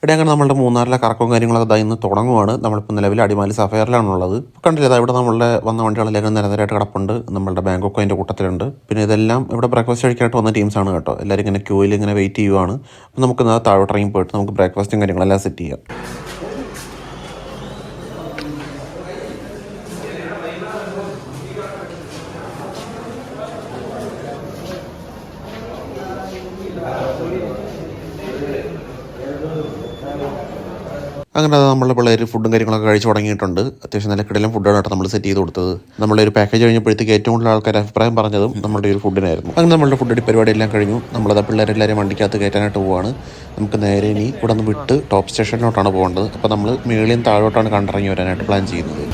ഇവിടെ അങ്ങനെ നമ്മളുടെ മൂന്നാറിലെ കറക്കവും കാര്യങ്ങളൊക്കെ ഇന്ന് തുടങ്ങുവാണ്. നമ്മളിപ്പോൾ നിലവിൽ അടിമാലി സഫയറിലാണുള്ളത്. കണ്ടില്ല, ഇവിടെ നമ്മളുടെ വന്ന വണ്ടികളെല്ലാം നിരനിരയായിട്ട് കിടപ്പുണ്ട്. നമ്മളുടെ ബാങ്കോക്ക് അതിൻ്റെ കൂട്ടത്തിലുണ്ട്. പിന്നെ ഇതെല്ലാം ഇവിടെ ബ്രേക്ക്ഫാസ്റ്റ് കഴിക്കാനായിട്ട് വന്ന ടീംസാണ് കേട്ടോ. എല്ലാവരും ഇങ്ങനെ ക്യൂവിൽ ഇങ്ങനെ വെയിറ്റ് ചെയ്യുവാണ്. അപ്പോൾ നമുക്ക് താഴോട്ട് ഇറങ്ങി പോയിട്ട് നമുക്ക് ബ്രേക്ക്ഫാസ്റ്റും കാര്യങ്ങളെല്ലാം സെറ്റ് ചെയ്യാം. അങ്ങനെ നമ്മളുടെ പിള്ളേർ ഫുഡും കാര്യങ്ങളൊക്കെ കഴിച്ച് തുടങ്ങിയിട്ടുണ്ട്. അത്യാവശ്യം നല്ല കിടലും ഫുഡാണ് നമ്മൾ സെറ്റ് ചെയ്ത് കൊടുത്തത്. നമ്മുടെ ഒരു പാക്കേജ് കഴിഞ്ഞപ്പോഴത്തേക്ക് ഏറ്റവും കൂടുതൽ ആൾക്കാർ അഭിപ്രായം പറഞ്ഞതും നമ്മുടെ ഒരു ഫുഡിനായിരുന്നു. അങ്ങനെ നമ്മളുടെ ഫുഡ് പരിപാടിയെല്ലാം കഴിഞ്ഞു. നമ്മളത് പിള്ളേരെല്ലാവരും വണ്ടിക്കകത്ത് കയറ്റാനായിട്ട് പോവുകയാണ്. നമുക്ക് നേരെ ഇനി ഇവിടെ നിന്ന് വിട്ട് ടോപ്പ് സ്റ്റേഷനിലോട്ടാണ് പോകേണ്ടത്. അപ്പോൾ നമ്മൾ മേളിയും താഴോട്ടാണ് കണ്ടിറങ്ങി വരാനായിട്ട് പ്ലാൻ ചെയ്യുന്നത്.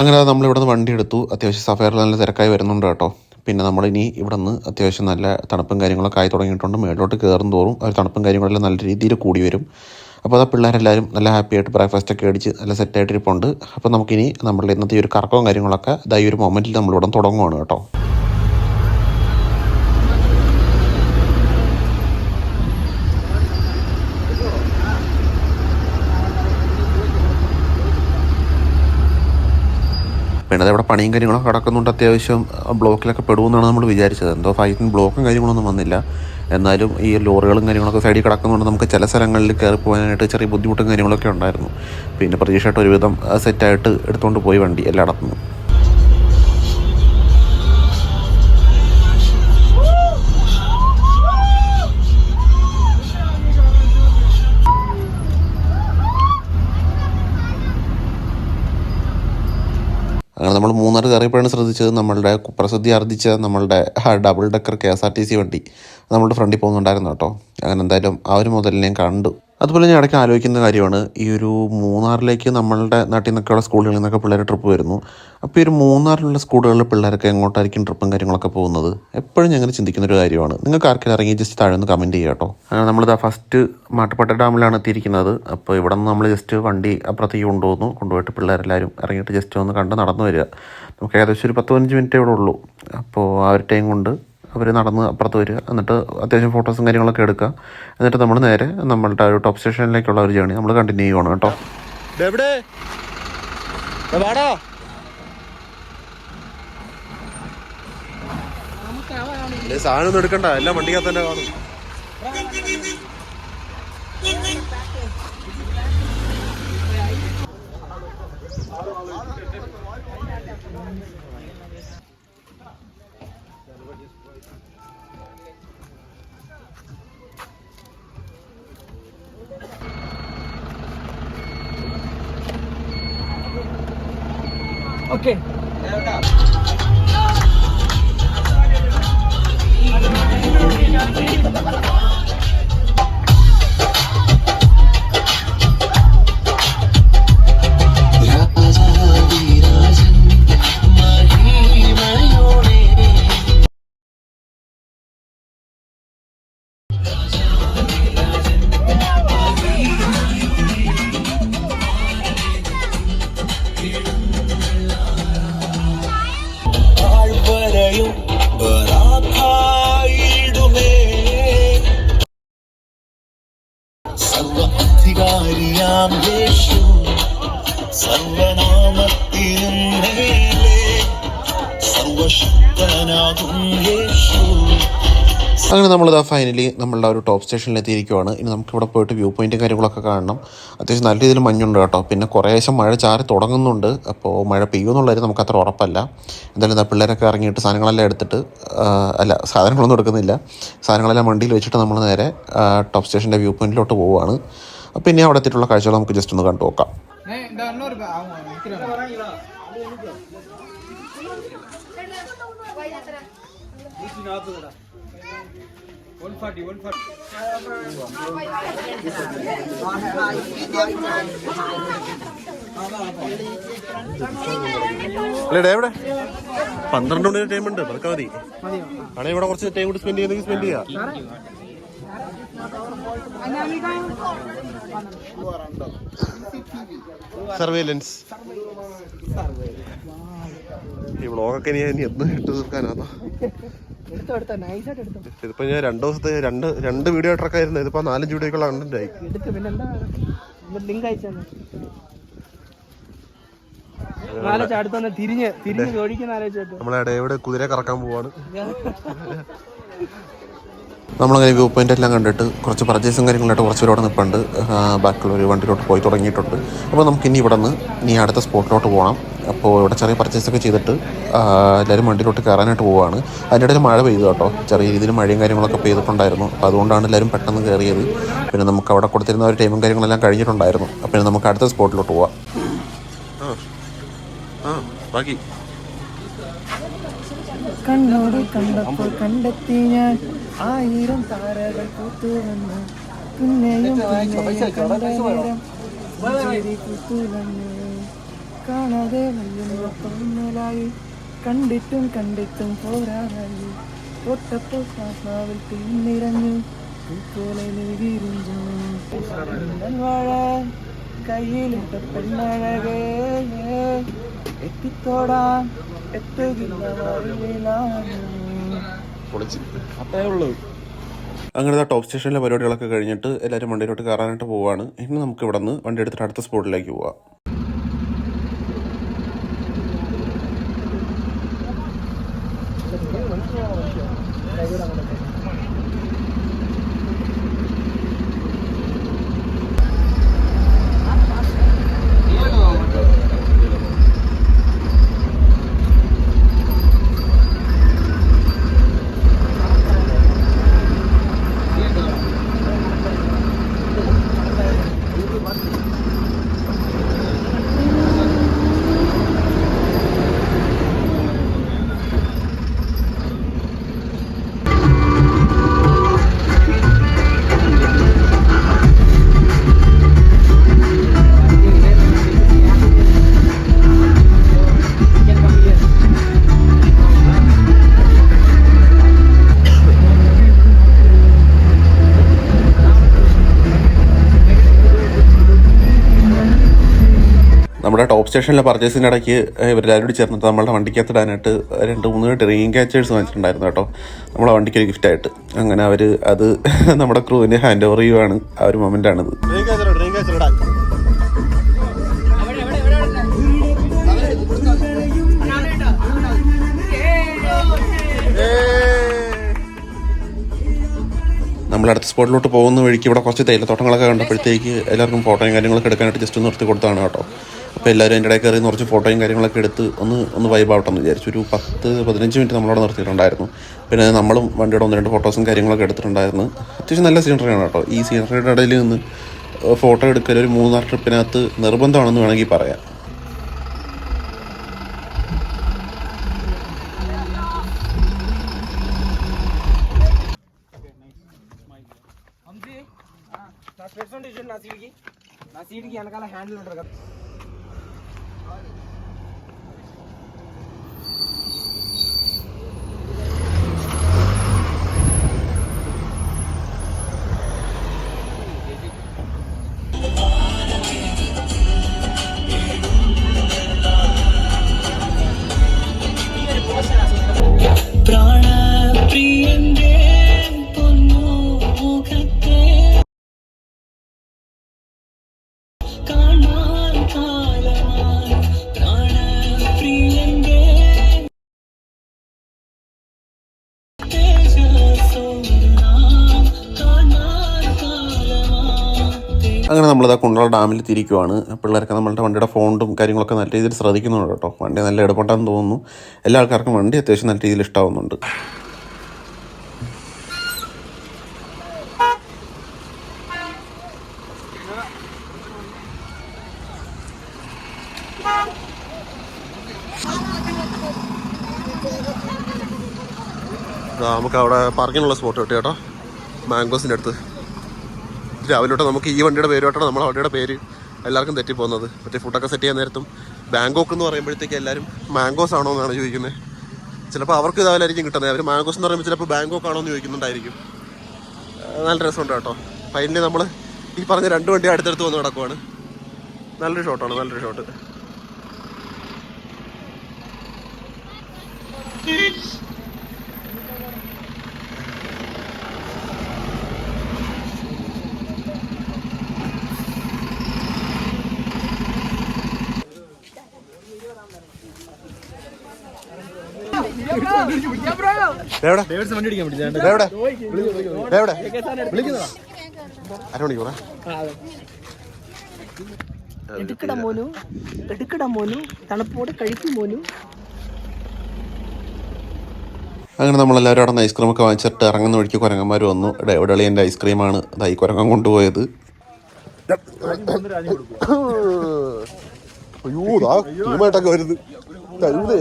അങ്ങനെ നമ്മളിവിടെ നിന്ന് വണ്ടി എടുത്തു. അത്യാവശ്യം സഫയറിൽ നല്ല തിരക്കായി വരുന്നുണ്ട് കേട്ടോ. പിന്നെ നമ്മളിനി ഇവിടെ നിന്ന് അത്യാവശ്യം നല്ല തണുപ്പും കാര്യങ്ങളൊക്കെ ആയി തുടങ്ങിയിട്ടുണ്ട്. മേളിലോട്ട് കയറും തോറും ഒരു തണുപ്പും കാര്യങ്ങളെല്ലാം നല്ല രീതിയിൽ കൂടി വരും. അപ്പോൾ അത് പിള്ളേരെല്ലാവരും നല്ല ഹാപ്പി ആയിട്ട് ബ്രേക്ക്ഫാസ്റ്റൊക്കെ അടിച്ച് നല്ല സെറ്റായിട്ട് ഇരിപ്പുണ്ട്. അപ്പോൾ നമുക്കിനി നമ്മളുടെ ഇന്നത്തെ ഒരു കറക്കവും കാര്യങ്ങളൊക്കെ ഈ ഒരു മൊമെൻറ്റിൽ നമ്മളിവിടെ തുടങ്ങുവാണ് കേട്ടോ. പിന്നെ അതവിടെ പണിയും കാര്യങ്ങളൊക്കെ കിടക്കുന്നുണ്ട്. അത്യാവശ്യം ബ്ലോക്കിലൊക്കെ പെടുമെന്നാണ് നമ്മൾ വിചാരിച്ചത്. എന്തോ ഫൈറ്റിന് ബ്ലോക്കും കാര്യങ്ങളൊന്നും വന്നില്ല. എന്നാലും ഈ ലോറികളും കാര്യങ്ങളൊക്കെ സൈഡിൽ കിടക്കുന്നുണ്ട്. നമുക്ക് ചില സ്ഥലങ്ങളിൽ കയറി പോകാനായിട്ട് ചെറിയ ബുദ്ധിമുട്ടും കാര്യങ്ങളൊക്കെ ഉണ്ടായിരുന്നു. പിന്നെ പ്രതീക്ഷയായിട്ട് ഒരുവിധം സെറ്റായിട്ട് എടുത്തുകൊണ്ട് പോയി വണ്ടി എല്ലായിടത്തുനിന്നും. അങ്ങനെ നമ്മൾ മൂന്നാർ കയറിയപ്പോഴാണ് ശ്രദ്ധിച്ചത് നമ്മളുടെ പ്രസിദ്ധി ആർജിച്ച നമ്മളുടെ ഡബിൾ ഡെക്കർ KSRTC വണ്ടി നമ്മളുടെ ഫ്രണ്ടിൽ പോകുന്നുണ്ടായിരുന്നു കേട്ടോ. അങ്ങനെ എന്തായാലും ആ ഒരു മുതലിനെയും കണ്ടു. അതുപോലെ ഞാൻ ഇടയ്ക്ക് ആലോചിക്കുന്ന കാര്യമാണ്, ഈ ഒരു മൂന്നാറിലേക്ക് നമ്മളുടെ നാട്ടിൽ നിന്നൊക്കെയുള്ള സ്കൂളുകളിൽ നിന്നൊക്കെ പിള്ളേർ ട്രിപ്പ് വരുന്നു. അപ്പോൾ ഈ ഒരു മൂന്നാറിലുള്ള സ്കൂളുകളിലെ പിള്ളേരൊക്കെ എങ്ങോട്ടായിരിക്കും ട്രിപ്പും കാര്യങ്ങളൊക്കെ പോകുന്നത്? എപ്പോഴും ഞാൻ അങ്ങനെ ചിന്തിക്കുന്നൊരു കാര്യമാണ്. നിങ്ങൾക്ക് ആർക്കെങ്കിലും ഇറങ്ങി ജസ്റ്റ് താഴെ ഒന്ന് കമൻറ്റ് ചെയ്യുക കേട്ടോ. നമ്മളിതാ ഫസ്റ്റ് മാട്ടുപ്പെട്ടി ഡാമിലാണ് എത്തിയിരിക്കുന്നത്. അപ്പോൾ ഇവിടെ നിന്ന് നമ്മൾ ജസ്റ്റ് വണ്ടി അപ്പുറത്തേക്ക് കൊണ്ടുപോയിട്ട് പിള്ളേരെല്ലാവരും ഇറങ്ങിയിട്ട് ജസ്റ്റ് ഒന്ന് കണ്ട് നടന്നു വരിക. നമുക്ക് ഏകദേശം ഒരു 10-15 മിനിറ്റേ ഇവിടെ ഉള്ളൂ. അപ്പോൾ ആ ഒരു ടൈം കൊണ്ട് അവർ നടന്ന് അപ്പുറത്ത് വരിക, എന്നിട്ട് അത്യാവശ്യം ഫോട്ടോസും കാര്യങ്ങളൊക്കെ എടുക്കുക. എന്നിട്ട് നമ്മൾ നേരെ നമ്മളുടെ ഒരു ടോപ്പ് സ്റ്റേഷനിലേക്കുള്ള ഒരു ജേണി നമ്മൾ കണ്ടിന്യൂ ചെയ്യുകയാണ് കേട്ടോ. സാധനം ഒന്നും എടുക്കണ്ട, എല്ലാം വണ്ടിക്കകത്ത് തന്നെ കാണും. Okay. സർവ്വാധികാരിയാം യേശു സർവനാമത്തിനും മേലെ സർവശക്തനാകും യേശു. അങ്ങനെ നമ്മളിതാ ഫൈനലി നമ്മളുടെ ഒരു ടോപ്പ് സ്റ്റേഷനിൽ എത്തിയിരിക്കുവാണ്. ഇനി നമുക്കിവിടെ പോയിട്ട് വ്യൂ പോയിൻറ്റും കാര്യങ്ങളൊക്കെ കാണണം. അത്യാവശ്യം നല്ല രീതിയിൽ മഞ്ഞുണ്ട് കേട്ടോ. പിന്നെ കുറേശ്ശം മഴ ചാറി തുടങ്ങുന്നുണ്ട്. അപ്പോൾ മഴ പെയ്യുമെന്നുള്ളത് നമുക്ക് അത്ര ഉറപ്പല്ല. എന്തായാലും പിള്ളേരൊക്കെ ഇറങ്ങിയിട്ട് സാധനങ്ങളെല്ലാം എടുത്തിട്ട് സാധനങ്ങളൊന്നും എടുക്കുന്നില്ല, സാധനങ്ങളെല്ലാം വണ്ടിയിൽ വെച്ചിട്ട് നമ്മൾ നേരെ ടോപ്പ് സ്റ്റേഷൻ്റെ വ്യൂ പോയിൻറ്റിലോട്ട് പോവുകയാണ്. അപ്പോൾ ഇനി അവിടെ എത്തിയിട്ടുള്ള കാഴ്ചകൾ നമുക്ക് ജസ്റ്റ് ഒന്ന് കണ്ടു നോക്കാം. അല്ലേ എവിടെ 12 മണി ടൈം ഉണ്ട് അതൊക്കെ മതി ആണെങ്കിൽ ഇവിടെ കുറച്ച് ടൈം കൂടി സ്പെൻഡ് ചെയ്യുന്നെങ്കിൽ സ്പെൻഡ് ചെയ്യാം. സർവേലൻസ് ഈ വ്ളോഗൊക്കെ ഇനി എന്ന് ഇട്ട് തീർക്കാനാ. ഇതിപ്പോ ഞാൻ 2 ദിവസത്തെ രണ്ട് വീഡിയോ ട്രക്കായിരുന്നു. ഇതിപ്പോ 4-5 വീഡിയോക്കുള്ള കണ്ടന്റ് ആയി. നമ്മളെ എവിടെ കുതിര കറക്കാൻ പോവാണ്. നമ്മളങ്ങനെ വ്യൂ പോയിന്റ് എല്ലാം കണ്ടിട്ട് കുറച്ച് പർച്ചേസും കാര്യങ്ങളായിട്ട് കുറച്ച് പേരോടെ നിൽപ്പുണ്ട്. ബാക്കിയുള്ളൊരു വണ്ടിയിലോട്ട് പോയി തുടങ്ങിയിട്ടുണ്ട്. അപ്പോൾ നമുക്കിനി ഇവിടെ നിന്ന് ഇനി അടുത്ത സ്പോട്ടിലോട്ട് പോകണം. അപ്പോൾ ഇവിടെ ചെറിയ പർച്ചേസൊക്കെ ചെയ്തിട്ട് എല്ലാവരും വണ്ടിയിലോട്ട് കയറാനായിട്ട് പോവുകയാണ്. അതിൻ്റെ ഇടയിൽ മഴ പെയ്തു കേട്ടോ. ചെറിയ രീതിയിൽ മഴയും കാര്യങ്ങളൊക്കെ പെയ്തിട്ടുണ്ടായിരുന്നു. അപ്പോൾ അതുകൊണ്ടാണ് എല്ലാവരും പെട്ടെന്ന് കയറിയത്. പിന്നെ നമുക്ക് അവിടെ കൊടുത്തിരുന്ന ഒരു ടൈമും കാര്യങ്ങളെല്ലാം കഴിഞ്ഞിട്ടുണ്ടായിരുന്നു. അപ്പോൾ നമുക്ക് അടുത്ത സ്പോട്ടിലോട്ട് പോവാം. ബാക്കി കണ്ണോട് കണ്ടപ്പോൾ കണ്ടെത്തി ഞാൻ 1000 താരകൾ കൂത്തുവന്നു പിന്നെയും കൂത്തുവന്നു കാണാതെ വല്ലുമലായി കണ്ടിട്ടും പോരാതായി തൊട്ടപ്പോൾ ശ്വാസാവിൽ തീർന്നിറങ്ങി പൂക്കോലെ വിരിഞ്ഞു വാഴ കയ്യിലിട്ട പെണ്ണഴകേ എത്തിത്തോടാൻ അങ്ങനത്തെ ടോപ്പ് സ്റ്റേഷനിലെ പരിപാടികളൊക്കെ കഴിഞ്ഞിട്ട് എല്ലാവരും വണ്ടിയിലോട്ട് കയറാനായിട്ട് പോവുകയാണ്. ഇനി നമുക്ക് ഇവിടെ നിന്ന് വണ്ടി എടുത്തിട്ട് അടുത്ത സ്പോട്ടിലേക്ക് പോവാം. നമ്മുടെ ടോപ്പ് സ്റ്റേഷനിലെ പർച്ചേസിൻ്റെ ഇടയ്ക്ക് ഇവരെല്ലാവരും കൂടി ചേർന്നിട്ട് നമ്മളുടെ വണ്ടിക്കകത്തിടാനായിട്ട് 2-3 ഡ്രീം ക്യാച്ചേഴ്സ് വാങ്ങിച്ചിട്ടുണ്ടായിരുന്നു കേട്ടോ. നമ്മളെ വണ്ടിക്ക് ഒരു ഗിഫ്റ്റായിട്ട്. അങ്ങനെ അവർ അത് നമ്മുടെ ക്രൂവിന് ഹാൻഡ് ഓവർ ചെയ്യുവാണ്. ആ ഒരു മൊമെൻ്റാണിത്. നമ്മളടുത്ത സ്പോട്ടിലോട്ട് പോകുന്ന വഴിക്ക് ഇവിടെ കുറച്ച് തേയിലത്തോട്ടങ്ങളൊക്കെ കണ്ടപ്പോഴത്തേക്ക് എല്ലാവർക്കും ഫോട്ടോയും കാര്യങ്ങളൊക്കെ എടുക്കാനായിട്ട് ജസ്റ്റ് ഒന്ന് നിർത്തി കൊടുത്താണ് കേട്ടോ. അപ്പോൾ എല്ലാവരും എൻ്റെ ഇടയിൽ കയറി കുറച്ച് ഫോട്ടോയും കാര്യങ്ങളൊക്കെ എടുത്ത് ഒന്ന് വൈബാവട്ടെന്ന് വിചാരിച്ചു. ഒരു 10-15 മിനിറ്റ് നമ്മളവിടെ നിർത്തിയിട്ടുണ്ടായിരുന്നു. പിന്നെ നമ്മളും വണ്ടിയുടെ 1-2 ഫോട്ടോസും കാര്യങ്ങളൊക്കെ എടുത്തിട്ടുണ്ടായിരുന്നു. അത്യാവശ്യം നല്ല സീനറിയാണ് കേട്ടോ. ഈ സീനറിയുടെ ഇടയിൽ നിന്ന് ഫോട്ടോ എടുക്കൽ ഒരു 3-4 ട്രിപ്പിനകത്ത് നിർബന്ധമാണെന്ന് വേണമെങ്കിൽ പറയാം. నా సీట్కి వెనకాల హ్యాండిల్ ఉంటుంది కదా. അങ്ങനെ നമ്മളിതാ കുണ്ടള ഡാമിൽ തിരിക്കുവാണ്. പിള്ളേർക്ക് നമ്മളുടെ വണ്ടിയുടെ ഫോണ്ടും കാര്യങ്ങളൊക്കെ നല്ല രീതിയിൽ ശ്രദ്ധിക്കുന്നുണ്ട് കേട്ടോ. വണ്ടി നല്ല എടുപ്പുണ്ടെന്ന് തോന്നുന്നു. എല്ലാ ആൾക്കാർക്കും വണ്ടി അത്യാവശ്യം നല്ല രീതിയിൽ ഇഷ്ടമാവുന്നുണ്ട്. നമുക്ക് അവിടെ പാർക്കിനുള്ള സ്പോട്ട് കിട്ടി കേട്ടോ. മാംഗോസിൻ്റെ അടുത്ത് രാവിലെ തൊട്ട് നമുക്ക് ഈ വണ്ടിയുടെ പേര് കേട്ടോ. നമ്മളെ വണ്ടിയുടെ പേര് എല്ലാവർക്കും തെറ്റിപ്പോകുന്നത്. മറ്റേ ഫുഡൊക്കെ സെറ്റ് ചെയ്യാൻ നേരത്തും ബാങ്കോക്ക് എന്ന് പറയുമ്പോഴത്തേക്ക് എല്ലാവരും മാംഗോസ് ആണോ എന്നാണ് ചോദിക്കുന്നത്. ചിലപ്പോൾ അവർക്ക് ഇതാവലായിരിക്കും കിട്ടുന്നത്. അവർ മാംഗോസ് എന്ന് പറയുമ്പോൾ ചിലപ്പോൾ ബാങ്കോക്ക് ആണോ എന്ന് ചോദിക്കുന്നുണ്ടായിരിക്കും. നല്ല രസമുണ്ട് കേട്ടോ. ഫൈനലി നമ്മൾ ഈ പറഞ്ഞ 2 വണ്ടി അടുത്തടുത്ത് വന്ന് കിടക്കുവാണ്. നല്ലൊരു ഷോട്ടാണ്, നല്ലൊരു ഷോട്ട്. എടുക്കട മോനു തണുപ്പോടെ കഴിക്കും മോനു. അങ്ങനെ നമ്മളെല്ലാവരും അവിടെ നിന്ന് ഐസ്ക്രീമൊക്കെ വാങ്ങിച്ചിട്ട് ഇറങ്ങുന്ന വഴിക്ക് കുരങ്ങന്മാർ വന്നു. എവിടെയുള്ള എൻ്റെ ഐസ്ക്രീമാണ് ഇതായി കുരങ്ങൻ കൊണ്ടുപോയത്. അയ്യോ ടീമായിട്ടൊക്കെ വരുന്നത് തരൂലേ.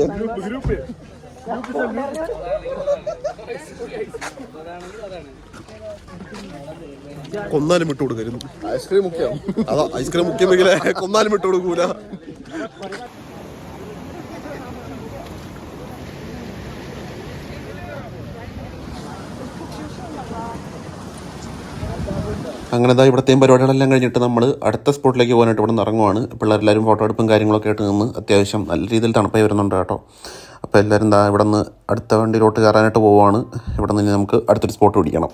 കൊന്നാലും വിട്ടു കൊടുക്കരുത്. ഐസ്ക്രീം മുഖ്യം. അതാ ഐസ്ക്രീം മുഖ്യമെങ്കിലേ കൊന്നാലും വിട്ടു കൊടുക്കൂല. അങ്ങനെ ഇതാ ഇവിടത്തെയും പരിപാടികളെല്ലാം കഴിഞ്ഞിട്ട് നമ്മൾ അടുത്ത സ്പോട്ടിലേക്ക് പോകാനായിട്ട് ഇവിടെ നിന്ന് ഇറങ്ങുവാണ്. പിള്ളേരെല്ലാവരും ഫോട്ടോ എടുപ്പും കാര്യങ്ങളൊക്കെ ആയിട്ട് നിന്ന് അത്യാവശ്യം നല്ല രീതിയിൽ തണുപ്പായി വരുന്നുണ്ട് കേട്ടോ. അപ്പോൾ എല്ലാവരും എന്താ ഇവിടെ നിന്ന് അടുത്ത വണ്ടിയിലോട്ട് കയറാനായിട്ട് പോവുകയാണ്. ഇവിടെ നിന്ന് നമുക്ക് അടുത്തൊരു സ്പോട്ട് പിടിക്കണം.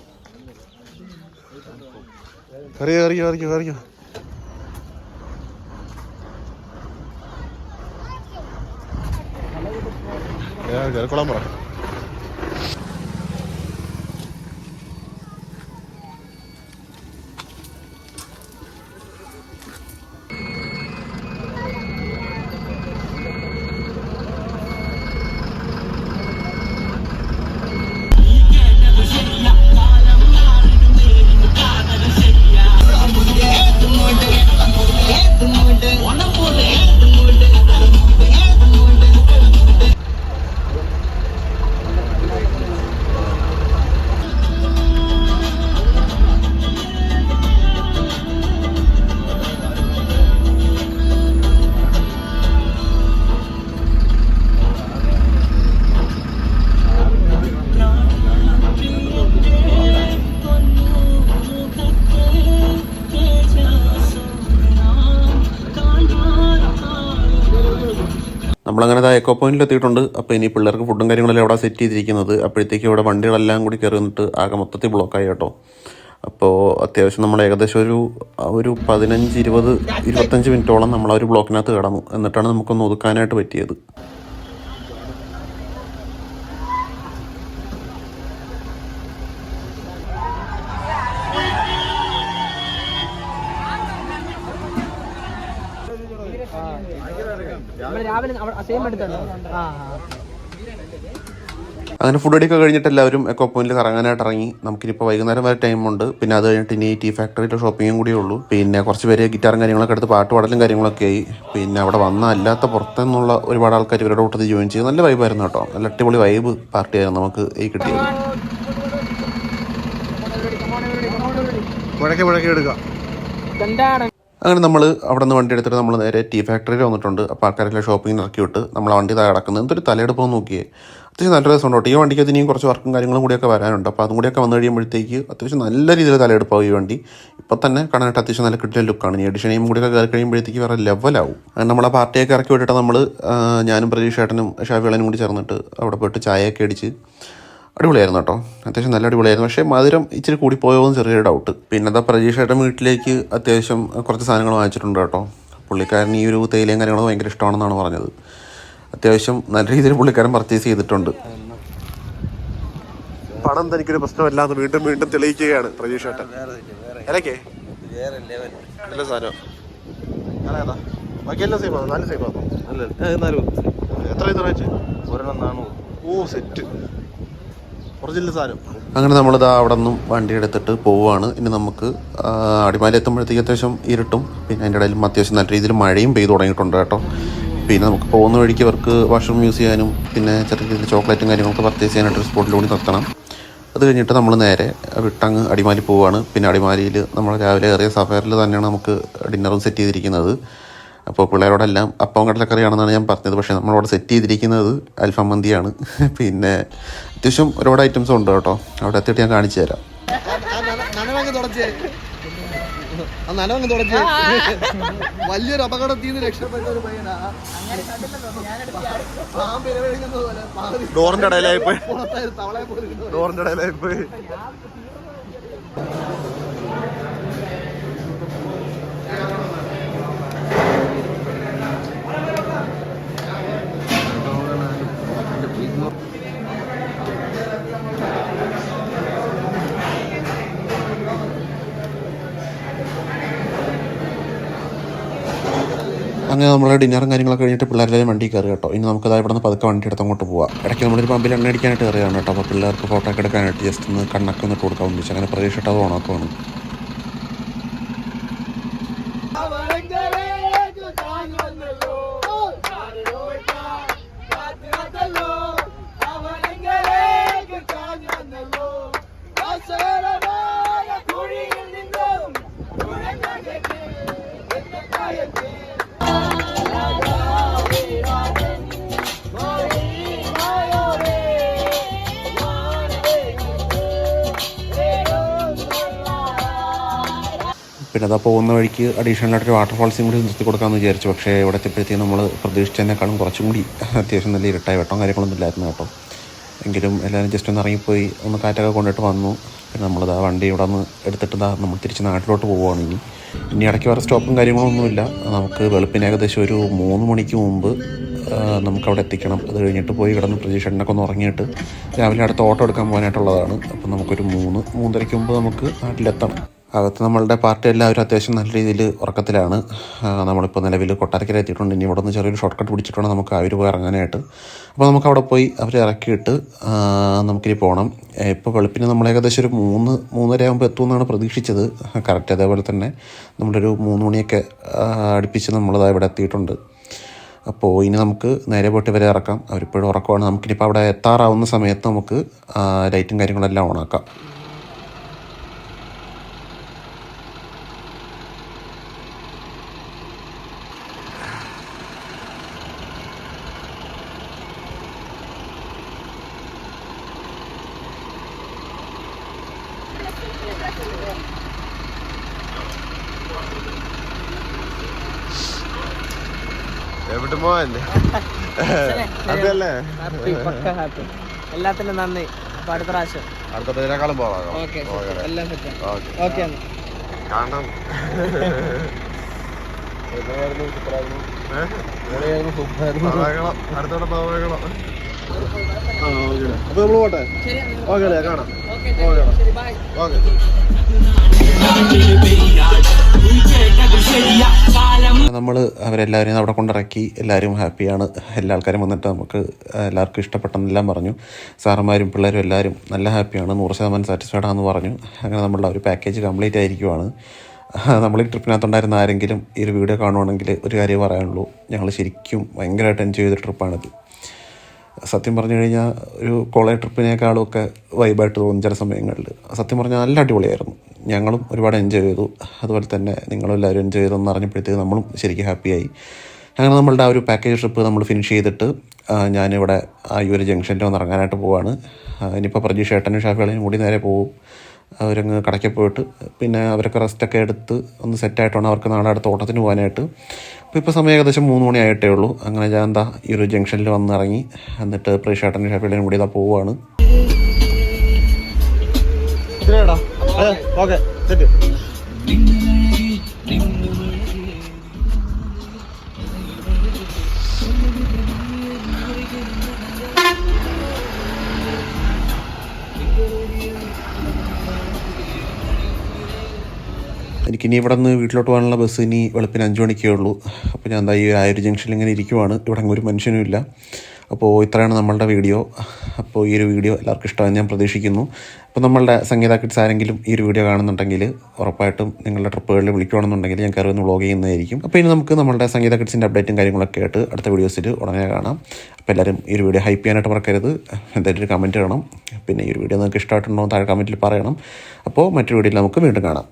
കറിയോ കൊള്ളാൻ പറ. നമ്മളങ്ങനെ എക്കോ പോയിന്റിൽ എത്തിയിട്ടുണ്ട്. അപ്പോൾ ഇനി പിള്ളേർക്ക് ഫുഡും കാര്യങ്ങളെല്ലാം അവിടെ സെറ്റ് ചെയ്തിരിക്കുന്നത്. അപ്പോഴത്തേക്കും ഇവിടെ വണ്ടികളെല്ലാം കൂടി കയറി വന്നിട്ട് ആകെ മൊത്തത്തിൽ ബ്ലോക്കായി കേട്ടോ. അപ്പോൾ അത്യാവശ്യം നമ്മൾ ഏകദേശം ഒരു 15-20-25 മിനിറ്റോളം നമ്മൾ ആ ഒരു ബ്ലോക്കിനകത്ത് കിടന്നു. എന്നിട്ടാണ് നമുക്കൊന്ന് ഒതുക്കാനായിട്ട് പറ്റിയത്. അങ്ങനെ ഫുഡ് അടിയൊക്കെ കഴിഞ്ഞിട്ട് എല്ലാവരും എക്കോ പോയിന്റിൽ കറങ്ങാനായിട്ട് ഇറങ്ങി. നമുക്കിനിപ്പോൾ വൈകുന്നേരം വരെ ടൈമുണ്ട്. പിന്നെ അത് കഴിഞ്ഞിട്ട് ഇനി ടീ ഫാക്ടറിയിലെ ഷോപ്പിങ്ങും കൂടിയേ ഉള്ളൂ. പിന്നെ കുറച്ച് പേര് ഗിറ്റാറും കാര്യങ്ങളൊക്കെ എടുത്ത് പാട്ട് പാടലും കാര്യങ്ങളൊക്കെ ആയി. പിന്നെ അവിടെ അല്ലാത്ത പുറത്തുനിന്നുള്ള ഒരുപാട് ആൾക്കാർ ഇവരുടെ കൂട്ടത്തിൽ ജോയിൻ ചെയ്ത് നല്ല വൈബായിരുന്നു കേട്ടോ. നല്ല അടിപൊളി വൈബ് പാർട്ടിയായിരുന്നു നമുക്ക് ഈ കിട്ടിയത്. അങ്ങനെ നമ്മൾ അവിടെ നിന്ന് വണ്ടി എടുത്തിട്ട് നമ്മൾ നേരെ ടീ ഫാക്ടറിയിൽ വന്നിട്ടുണ്ട്. അപ്പോൾ ആൾക്കാരെല്ലാം ഷോപ്പിങ്ങിന് ഇറക്കി വിട്ട് നമ്മൾ വണ്ടി താഴെ കിടക്കുന്നത്. എന്തൊരു തലയെടുപ്പം നോക്കിയേ. അത്യാവശ്യം നല്ല രസമുണ്ടോ. ഈ വണ്ടിക്ക് ഇനിയും കുറച്ച് വർക്കും കാര്യങ്ങളും കൂടിയൊക്കെ വരാനുണ്ട്. അപ്പോൾ അതും കൂടിയൊക്കെ വന്നു കഴിയുമ്പോഴത്തേക്ക് അത്യാവശ്യം നല്ല രീതിയിൽ തലയെടുപ്പാവും ഈ വണ്ടി. ഇപ്പം തന്നെ കാണാനായിട്ട് അത്യാവശ്യം നല്ല കിട്ടിയ ലുക്കാണ്. ഈ എഡിഷനെയും കൂടിയൊക്കെ കയറി കഴിയുമ്പോഴത്തേക്ക് വേറെ ലെവലാവും. നമ്മളെ പാർട്ടിയൊക്കെ ഇറക്കി വിട്ടിട്ട് നമ്മൾ ഞാനും പ്രതീക്ഷ ഏട്ടനും ഷാഫിളനും കൂടി ചേർന്നിട്ട് അവിടെ പോയിട്ട് ചായയൊക്കെ അടിച്ച് അടിപൊളിയായിരുന്നു കേട്ടോ. അത്യാവശ്യം നല്ല അടിപൊളിയായിരുന്നു. പക്ഷേ മധുരം ഇച്ചിരി കൂടി പോയോ എന്ന് ചെറിയൊരു ഡൗട്ട്. പിന്നെ എന്താ പ്രതീക്ഷയുടെ വീട്ടിലേക്ക് അത്യാവശ്യം കുറച്ച് സാധനങ്ങൾ വാങ്ങിച്ചിട്ടുണ്ട് കേട്ടോ. പുള്ളിക്കാരൻ ഈ ഒരു തേയിലയും കാര്യങ്ങളും ഭയങ്കര ഇഷ്ടമാണെന്നാണ് പറഞ്ഞത്. അത്യാവശ്യം നല്ല രീതിയിൽ പുള്ളിക്കാരൻ പർച്ചേസ് ചെയ്തിട്ടുണ്ട്. പണം തനിക്കൊരു പ്രശ്നമല്ലാതെ വീണ്ടും വീണ്ടും തെളിയിക്കുകയാണ് പ്രതീക്ഷേട്ടൻ. അല്ലക്കേ നല്ല സാധനം. ബാക്കിയെല്ലാം സെയിമാണ്. നല്ല സെയിമാണോ? എത്ര റേറ്റ്? 400. ഓ സെറ്റ് ഒറിജിനൽ സാധനം. അങ്ങനെ നമ്മളിതാ അവിടെ നിന്നും വണ്ടി എടുത്തിട്ട് പോവുകയാണ്. ഇനി നമുക്ക് അടിമാലി എത്തുമ്പോഴത്തേക്ക് അത്യാവശ്യം ഇരുട്ടും. പിന്നെ അതിൻ്റെ ഇടയിലും അത്യാവശ്യം നല്ല രീതിയിൽ മഴയും പെയ്തു തുടങ്ങിയിട്ടുണ്ട് കേട്ടോ. പിന്നെ നമുക്ക് പോകുന്ന വഴിക്ക് അവർക്ക് വാഷ്റൂം യൂസ് ചെയ്യാനും പിന്നെ ചെറിയ രീതിയിൽ ചോക്ലേറ്റും കാര്യങ്ങളൊക്കെ പർച്ചേസ് ചെയ്യാനായിട്ടൊരു സ്പോട്ടിലൂടെ നിർത്തണം. അത് കഴിഞ്ഞിട്ട് നമ്മൾ നേരെ വിട്ടങ്ങ് അടിമാലി പോവുകയാണ്. പിന്നെ അടിമാലിയിൽ നമ്മൾ രാവിലെ കയറിയ സഫാരിൽ തന്നെയാണ് നമുക്ക് ഡിന്നറും സെറ്റ് ചെയ്തിരിക്കുന്നത്. അപ്പോൾ പിള്ളേരോടെല്ലാം അപ്പം കടലക്കറിയാണെന്നാണ് ഞാൻ പറഞ്ഞത്. പക്ഷേ നമ്മളവിടെ സെറ്റ് ചെയ്തിരിക്കുന്നത് അൽഫാം മന്തിയാണ്. പിന്നെ അത്യാവശ്യം ഒരുപാട് ഐറ്റംസും ഉണ്ട് കേട്ടോ. അവിടെ എത്തിയിട്ട് ഞാൻ കാണിച്ചു തരാം. വലിയൊരു അപകടത്തിൽ നിന്ന് രക്ഷപ്പെട്ട ഒരു പയ്യനാ. ഡോറിന്റെ ഇടയിലായി പോയി. ഡോറിന്റെ ഇടയിലായി പോയി. അങ്ങനെ നമ്മുടെ ഡിന്നറും കാര്യങ്ങളൊക്കെ കഴിഞ്ഞിട്ട് പിള്ളേരെല്ലാം വണ്ടി കയറി കേട്ടോ. ഇനി നമുക്കത് ഇവിടെ നിന്ന് പതുക്കെ വണ്ടി എടുത്ത് അങ്ങോട്ട് പോവാം. ഇടയ്ക്ക് നമ്മളൊരു പമ്പിൽ എണ്ണ അടിക്കാനായിട്ട് കയറിയാണ് കേട്ടോ. അപ്പോൾ പിള്ളേർക്ക് ഫോട്ടോ ഒക്കെ എടുക്കാനായിട്ട് ജസ്റ്റ് ഒന്ന് കണ്ണൊക്കെ ഒന്ന് കൊടുക്കാൻ വേണ്ടി അങ്ങനെ പ്രതീക്ഷിച്ചിട്ട് അത് ഓണാക്കുവാണ്. പിന്നെ അതാ പോകുന്ന വഴിക്ക് അഡീഷണലായിട്ടൊരു വാട്ടർഫാൾസും കൂടി നിർത്തി കൊടുക്കാമെന്ന് വിചാരിച്ചു. പക്ഷേ ഇവിടെ എത്തിയപ്പോഴത്തേക്കും നമ്മൾ പ്രതീക്ഷിച്ചതിനേക്കാളും കുറച്ചും കൂടി അത്യാവശ്യം നല്ല ഇരുട്ടായി. വെട്ടം കാര്യങ്ങളൊന്നും ഇല്ലായിരുന്നു കേട്ടോ. എങ്കിലും എല്ലാവരും ജസ്റ്റ് ഒന്ന് ഇറങ്ങിപ്പോയി ഒന്ന് കാറ്റൊക്കെ കൊണ്ടിട്ട് വന്നു. പിന്നെ നമ്മളിതാ വണ്ടി ഇവിടെ നിന്ന് എടുത്തിട്ട് നമ്മൾ തിരിച്ച് നാട്ടിലോട്ട് പോവുകയാണ്. ഇനി ഇടയ്ക്ക് വേറെ സ്റ്റോപ്പും കാര്യങ്ങളൊന്നുമില്ല. നമുക്ക് വെളുപ്പിന് ഏകദേശം ഒരു 3 മണിക്ക് മുമ്പ് നമുക്കവിടെ എത്തിക്കണം. അത് കഴിഞ്ഞിട്ട് പോയി കിടന്ന് പ്രതീക്ഷേട്ടനൊക്കെ ഒന്ന് ഉറങ്ങിയിട്ട് രാവിലെ അടുത്ത ഓട്ടോ എടുക്കാൻ പോകാനായിട്ടുള്ളതാണ്. അപ്പം നമുക്കൊരു 3-3:30 മുമ്പ് നമുക്ക് നാട്ടിലെത്തണം. അകത്ത് നമ്മളുടെ പാർട്ടി എല്ലാവരും അത്യാവശ്യം നല്ല രീതിയിൽ ഉറക്കത്തിലാണ്. നമ്മളിപ്പോൾ നിലവിൽ കൊട്ടാരക്കര എത്തിയിട്ടുണ്ട്. ഇനി ഇവിടെ നിന്ന് ചെറിയൊരു ഷോർട്ട് കട്ട് പിടിച്ചിട്ടുണ്ട് നമുക്ക് അവർ പോയി ഇറങ്ങാനായിട്ട്. അപ്പോൾ നമുക്കവിടെ പോയി അവരെ ഇറക്കിയിട്ട് നമുക്കിനി പോകണം. ഇപ്പോൾ വെളുപ്പിന് നമ്മൾ ഏകദേശം ഒരു 3-3:30 ആകുമ്പോൾ എത്തുമെന്നാണ് പ്രതീക്ഷിച്ചത്. കറക്റ്റ് അതേപോലെ തന്നെ നമ്മളൊരു 3 മണിയൊക്കെ അടുപ്പിച്ച് നമ്മളത് ഇവിടെ എത്തിയിട്ടുണ്ട്. അപ്പോൾ ഇനി നമുക്ക് നേരെ പോയിട്ട് ഇവരെ ഇറക്കാം. അവരിപ്പോഴും ഉറക്കമാണ്. നമുക്കിനിപ്പോൾ അവിടെ എത്താറാവുന്ന സമയത്ത് നമുക്ക് ലൈറ്റും കാര്യങ്ങളെല്ലാം ഓണാക്കാം. എവിടെ പോവാല്ലേ? അതല്ലേ എല്ലാത്തിനും നന്ദി. അടുത്ത പ്രാവശ്യം അടുത്തതിനേക്കാളും പോവാം. കാണണം. അടുത്തോടെ പോകണം. അപ്പൊ നമ്മള് പോട്ടെ. ഓക്കെ കാണാം. ഓക്കെ. നമ്മൾ അവരെല്ലാവരെയും അവിടെ കൊണ്ടിറക്കി. എല്ലാവരും ഹാപ്പിയാണ്. എല്ലാ ആൾക്കാരും വന്നിട്ട് നമുക്ക് എല്ലാവർക്കും ഇഷ്ടപ്പെട്ടെന്നെല്ലാം പറഞ്ഞു. സാറന്മാരും പിള്ളേരും എല്ലാവരും നല്ല ഹാപ്പിയാണ്. 100% സാറ്റിസ്ഫൈഡ് ആണെന്ന് പറഞ്ഞു. അങ്ങനെ നമ്മളുടെ ഒരു പാക്കേജ് കംപ്ലീറ്റ് ആയിരിക്കുവാണ്. നമ്മൾ ഈ ട്രിപ്പിനകത്തുണ്ടായിരുന്ന ആരെങ്കിലും ഈ ഒരു വീഡിയോ കാണുവാണെങ്കിൽ ഒരു കാര്യം പറയാനുള്ളൂ. ഞങ്ങൾ ശരിക്കും ഭയങ്കരമായിട്ട് എൻജോയ് ചെയ്ത ട്രിപ്പാണിത്. സത്യം പറഞ്ഞു കഴിഞ്ഞാൽ ഒരു കോളേജ് ട്രിപ്പിനേക്കാളും ഒക്കെ വൈബായിട്ട് തോന്നും ചില സമയങ്ങളിൽ. സത്യം പറഞ്ഞാൽ നല്ല അടിപൊളിയായിരുന്നു. ഞങ്ങളും ഒരുപാട് എൻജോയ് ചെയ്തു. അതുപോലെ തന്നെ നിങ്ങളെല്ലാവരും എൻജോയ് ചെയ്തെന്ന് അറിഞ്ഞപ്പോഴത്തേക്ക് നമ്മളും ശരിക്കും ഹാപ്പിയായി. അങ്ങനെ നമ്മളുടെ ആ ഒരു പാക്കേജ് ട്രിപ്പ് നമ്മൾ ഫിനിഷ് ചെയ്തിട്ട് ഞാനിവിടെ ഈ ഒരു ജംഗ്ഷനിൽ വന്ന് ഇറങ്ങാനായിട്ട് പോവാണ്. ഇനിയിപ്പോൾ പ്രജീഷ് ഏട്ടനും ഷാഫികളെയും കൂടി നേരെ പോകും. അവരങ്ങ് കടയ്ക്ക് പോയിട്ട് പിന്നെ അവരൊക്കെ റെസ്റ്റൊക്കെ എടുത്ത് ഒന്ന് സെറ്റായിട്ടാണ് അവർക്ക് നാളെ അടുത്ത ഓട്ടത്തിന് പോകാനായിട്ട്. അപ്പോൾ ഇപ്പോൾ സമയം ഏകദേശം 3 മണി ആയിട്ടേ ഉള്ളൂ. അങ്ങനെ ഞാൻ എന്താ ഈ ഒരു ജംഗ്ഷനിൽ വന്ന് ഇറങ്ങി. എന്നിട്ട് പ്രജീഷ് ഏട്ടനും ഷാഫികളെയും കൂടി ഇതാ പോവുകയാണ്. Okay set. എനിക്കിനി ഇവിടെ നിന്ന് വീട്ടിലോട്ട് പോകാനുള്ള ബസ് ഇനി വെളുപ്പിന് 5 മണിക്കേ ഉള്ളൂ. അപ്പോൾ ഞാൻ എന്താ ഈ ആ ഒരു ജംഗ്ഷനിൽ ഇങ്ങനെ ഇരിക്കുവാണ്. ഇവിടെ ഒരു മനുഷ്യനും ഇല്ല. അപ്പോൾ ഇത്രയാണ് നമ്മളുടെ വീഡിയോ. അപ്പോൾ ഈ ഒരു വീഡിയോ എല്ലാവർക്കും ഇഷ്ടമായെന്ന് ഞാൻ പ്രതീക്ഷിക്കുന്നു. അപ്പോൾ നമ്മളുടെ സംഗീത കിഡ്സ് ആരെങ്കിലും ഈ ഒരു വീഡിയോ കാണുന്നുണ്ടെങ്കിൽ ഉറപ്പായിട്ടും നിങ്ങളുടെ ട്രിപ്പുകളിൽ വിളിക്കുകയാണെന്നുണ്ടെങ്കിൽ ഞാൻ കയറി ഒന്ന് വ്ളോഗ് ചെയ്യുന്നതായിരിക്കും. അപ്പോൾ ഇനി നമുക്ക് നമ്മളുടെ സംഗീത കിഡ്സിൻ്റെ അപ്ഡേറ്റും കാര്യങ്ങളൊക്കെ ആയിട്ട് അടുത്ത വീഡിയോസിൽ ഉടനെ കാണാം. അപ്പോൾ എല്ലാവരും ഈ ഒരു വീഡിയോ ഹൈപ്പ് ചെയ്യാനായിട്ട് മറക്കരുത്. എന്തായാലും ഒരു കമൻറ്റ് ചെയ്യണം. പിന്നെ ഈ ഒരു വീഡിയോ നിങ്ങൾക്ക് ഇഷ്ടമായിട്ടുണ്ടോ താഴെ കമൻറ്റിൽ പറയണം. അപ്പോൾ മറ്റൊരു വീഡിയോയിൽ നമുക്ക് വീണ്ടും കാണാം.